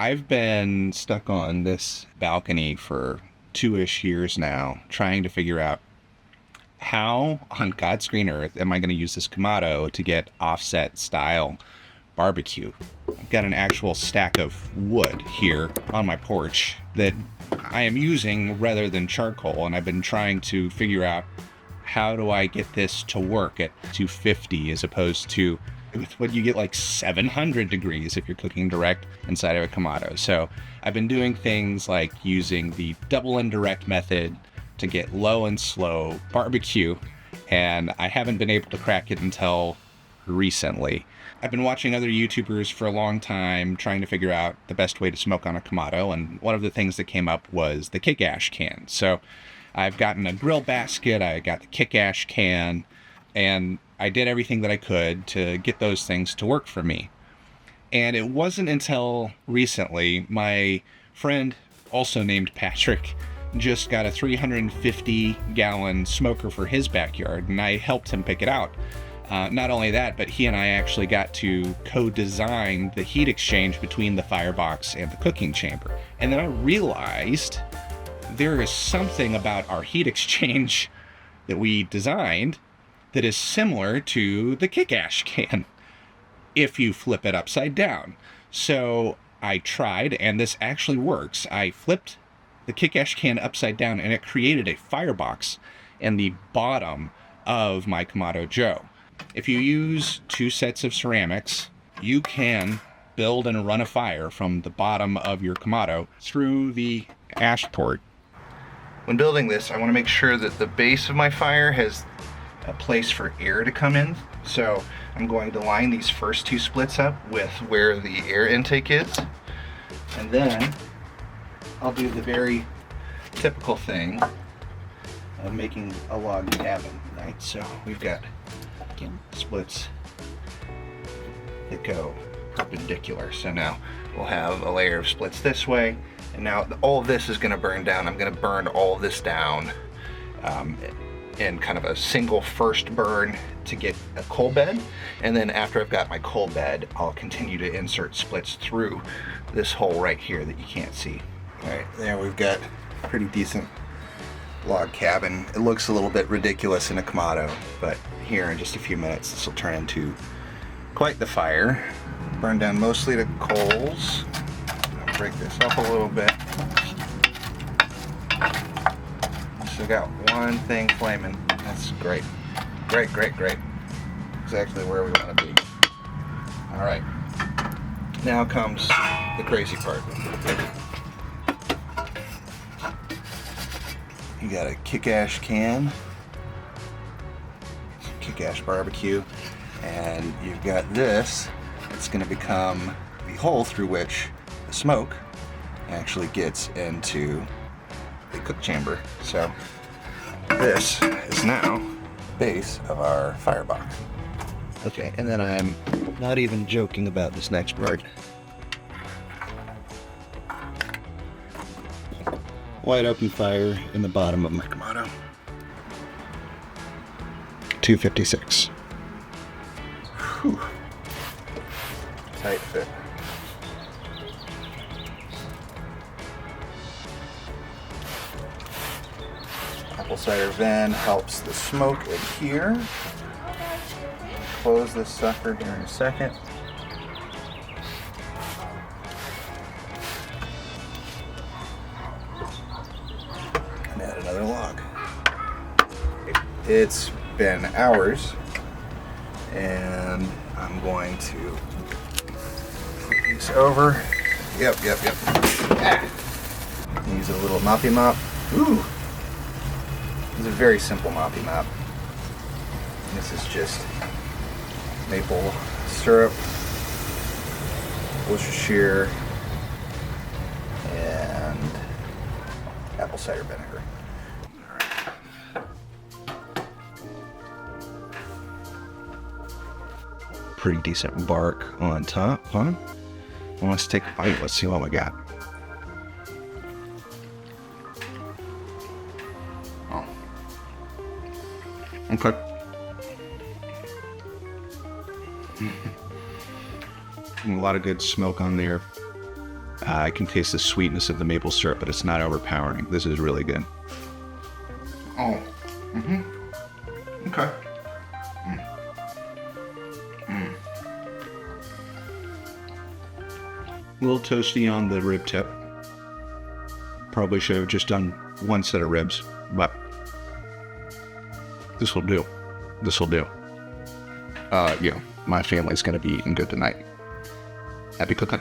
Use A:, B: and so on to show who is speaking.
A: I've been stuck on this balcony for 2-ish years now, trying to figure out how on God's green earth am I going to use this Kamado to get offset style barbecue. I've got an actual stack of wood here on my porch that I am using rather than charcoal, and I've been trying to figure out how do I get this to work at 250 as opposed to with what you get like 700 degrees if you're cooking direct inside of a Kamado. So I've been doing things like using the double indirect method to get low and slow barbecue, and I haven't been able to crack it until recently. I've been watching other YouTubers for a long time trying to figure out the best way to smoke on a Kamado, and one of the things that came up was the kick ash can. So I've gotten a grill basket, I got the kick ash can, and I did everything that I could to get those things to work for me. And it wasn't until recently my friend, also named Patrick, just got a 350-gallon smoker for his backyard, and I helped him pick it out. Not only that, but he and I actually got to co-design the heat exchange between the firebox and the cooking chamber. And then I realized there is something about our heat exchange that we designed that is similar to the kick ash can if you flip it upside down. So I tried, and this actually works. I flipped the kick ash can upside down, and it created a firebox in the bottom of my Kamado Joe. If you use 2 sets of ceramics, you can build and run a fire from the bottom of your Kamado through the ash port. When building this, I want to make sure that the base of my fire has a place for air to come in. So I'm going to line these first 2 splits up with where the air intake is. And then I'll do the very typical thing of making a log cabin, right? So we've got splits that go perpendicular. So now we'll have a layer of splits this way, and now all of this is going to burn down. I'm going to burn all of this down in kind of a single first burn to get a coal bed, and then after I've got my coal bed, I'll continue to insert splits through this hole right here that you can't see. All right, there we've got a pretty decent log cabin. It looks a little bit ridiculous in a Kamado, but here in just a few minutes this will turn into quite the fire. Burn down mostly the coals. I'll break this up a little bit. So got one thing flaming. That's great. Great, great, great. Exactly where we want to be. All right. Now comes the crazy part. You got a kick ash can, kick ash barbecue, and you've got this. It's going to become the hole through which the smoke actually gets into the cook chamber. So this is now the base of our firebox. Okay, and then I'm not even joking about this next part. Wide open fire in the bottom of my Kamado. 256. Whew. Tight fit. Apple cider vent helps the smoke adhere. Close this sucker here in a second. And add another log. It's been hours, and I'm going to flip these over. Yep. Ah. Use a little moppy mop. Ooh. It's a very simple moppy mop. This is just maple syrup, Worcestershire, and apple cider vinegar. Pretty decent bark on top, huh? Well, let's take a bite. Let's see what we got. Oh. Okay. A lot of good smoke on there. I can taste the sweetness of the maple syrup, but it's not overpowering. This is really good. Oh. Okay. A little toasty on the rib tip. Probably should have just done one set of ribs, but this will do. This will do. My family's gonna be eating good tonight. Happy cooking.